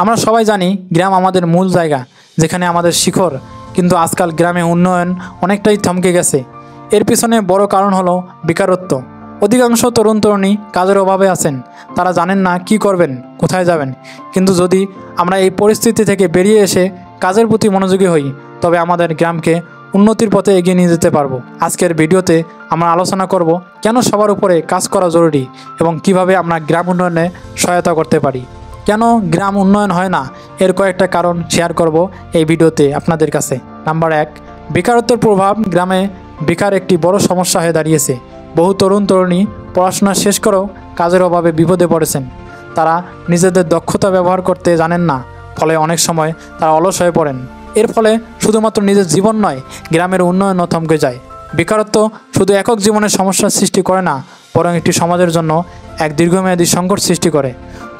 আমরা সবাই জানি গ্রাম আমাদের মূল জায়গা, যেখানে আমাদের শিখর। কিন্তু আজকাল গ্রামে উন্নয়ন অনেকটাই থমকে গেছে। এর পিছনে বড় কারণ হলো বেকারত্ব। অধিকাংশ তরুণ তরুণী কাজের অভাবে আছেন, তারা জানেন না কি করবেন, কোথায় যাবেন। কিন্তু যদি আমরা এই পরিস্থিতি থেকে বেরিয়ে এসে কাজের প্রতি মনোযোগী হই, তবে আমাদের গ্রামকে উন্নতির পথে এগিয়ে নিয়ে যেতে পারবো। আজকের ভিডিওতে আমরা আলোচনা করব কেন সবার উপরে কাজ করা জরুরি এবং কিভাবে আমরা গ্রাম উন্নয়নে সহায়তা করতে পারি। কেন গ্রাম উন্নয়ন হয় না, এর কয়েকটা কারণ শেয়ার করব এই ভিডিওতে আপনাদের কাছে। নাম্বার 1, বেকারত্বের প্রভাব। গ্রামে বেকার একটি বড় সমস্যা হয়ে দাঁড়িয়েছে। বহু তরুণ তরুণী পড়াশোনা শেষ করেও কাজের অভাবে বিপদে পড়েছেন। তারা নিজেদের দক্ষতা ব্যবহার করতে জানেন না, ফলে অনেক সময় তারা অলস হয়ে পড়েন। এর ফলে শুধুমাত্র নিজের জীবন নয়, গ্রামের উন্নয়নও থমকে যায়। বেকারত্ব শুধু একক জীবনের সমস্যার সৃষ্টি করে না, বরং একটি সমাজের জন্য এক দীর্ঘমেয়াদী সংকট সৃষ্টি করে।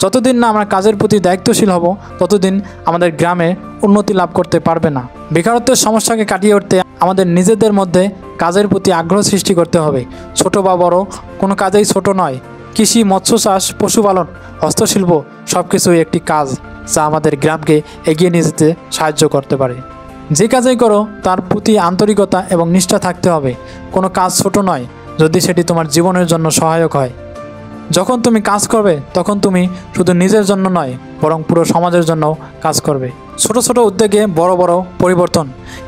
যতদিন না আমরা কাজের প্রতি দায়িত্বশীল হব, ততদিন আমাদের গ্রামে উন্নতি লাভ করতে পারবে না। বেকারত্বের সমস্যাকে কাটিয়ে উঠতে আমাদের নিজেদের মধ্যে কাজের প্রতি আগ্রহ সৃষ্টি করতে হবে। ছোট বা বড় কোনো কাজেই ছোট নয়। কৃষি, মৎস্য চাষ, পশুপালন, হস্তশিল্প সব কিছুই একটি কাজ, যা আমাদের গ্রামকে এগিয়ে নিয়ে যেতে সাহায্য করতে পারে। যে কাজেই করো তার প্রতি আন্তরিকতা এবং নিষ্ঠা থাকতে হবে। কোনো কাজ ছোট নয় যদি সেটি তোমার জীবনের জন্য সহায়ক হয়। যখন তুমি কাজ করবে, তখন তুমি শুধু নিজের জন্য নয়, বরং পুরো সমাজের জন্য কাজ করবে। ছোট ছোট উদ্যোগে বড় বড় পরিবর্তন।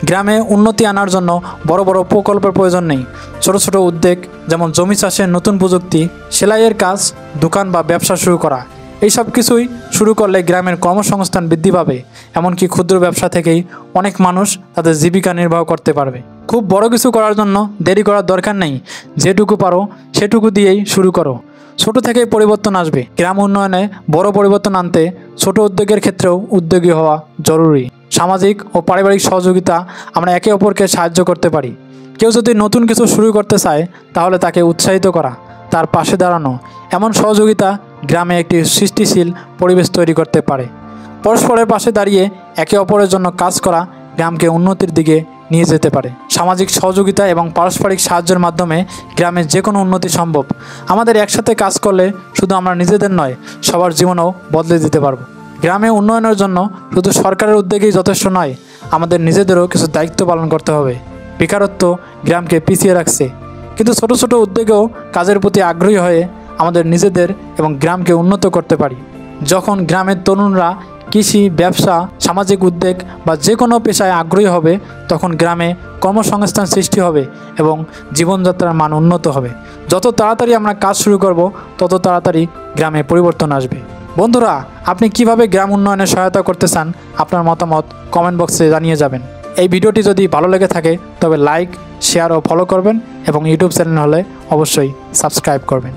গ্রামে উন্নতি আনার জন্য বড় বড় প্রকল্পের প্রয়োজন নেই। ছোট ছোট উদ্যোগ, যেমন জমি চাষের নতুন প্রযুক্তি, সেলাইয়ের কাজ, দোকান বা ব্যবসা শুরু করা, এই সব কিছুই শুরু করলে গ্রামের কর্মসংস্থান বৃদ্ধি পাবে। এমনকি ক্ষুদ্র ব্যবসা থেকেই অনেক মানুষ তাদের জীবিকা নির্বাহ করতে পারবে। খুব বড় কিছু করার জন্য দেরি করার দরকার নেই। যেটুকু পারো সেটুকু দিয়েই শুরু করো। ছোট থেকেই পরিবর্তন আসবে। গ্রাম উন্নয়নে বড় পরিবর্তন আনতে ছোট উদ্যোগের ক্ষেত্রেও উদ্যোগী হওয়া জরুরি। সামাজিক ও পারিবারিক সহযোগিতা। আমরা একে অপরকে সাহায্য করতে পারি। কেউ যদি নতুন কিছু শুরু করতে চায়, তাহলে তাকে উৎসাহিত করা, তার পাশে দাঁড়ানো, এমন সহযোগিতা গ্রামে একটি সৃষ্টিশীল পরিবেশ তৈরি করতে পারে। পরস্পরের পাশে দাঁড়িয়ে একে অপরের জন্য কাজ করা গ্রামকে উন্নতির দিকে নিয়ে যেতে পারে। সামাজিক সহযোগিতা এবং পারস্পরিক সাহায্যের মাধ্যমে গ্রামের যে কোনো উন্নতি সম্ভব। আমাদের একসাথে কাজ করলে শুধু আমরা নিজেদের নয়, সবার জীবনও বদলে দিতে পারবো। গ্রামে উন্নয়নের জন্য শুধু সরকারের উদ্যোগেই যথেষ্ট নয়, আমাদের নিজেদেরও কিছু দায়িত্ব পালন করতে হবে। বেকারত্ব গ্রামকে পিছিয়ে রাখছে, কিন্তু ছোট ছোট উদ্যোগেও কাজের প্রতি আগ্রহী হয়ে আমাদের নিজেদের এবং গ্রামকে উন্নত করতে পারি। যখন গ্রামের তরুণরা কৃষি, ব্যবসা, সামাজিক উদ্যোগ বা যে কোনো পেশায় আগ্রহী হবে, তখন গ্রামে কর্মসংস্থান সৃষ্টি হবে এবং জীবনযাত্রার মান উন্নত হবে। যত তাড়াতাড়ি আমরা কাজ শুরু করব, তত তাড়াতাড়ি গ্রামে পরিবর্তন আসবে। বন্ধুরা, আপনি কিভাবে গ্রাম উন্নয়নে সহায়তা করতে চান, আপনার মতামত কমেন্ট বক্সে জানিয়ে যাবেন। এই ভিডিওটি যদি ভালো লেগে থাকে, তবে লাইক, শেয়ার ও ফলো করবেন এবং ইউটিউব চ্যানেল হলে অবশ্যই সাবস্ক্রাইব করবেন।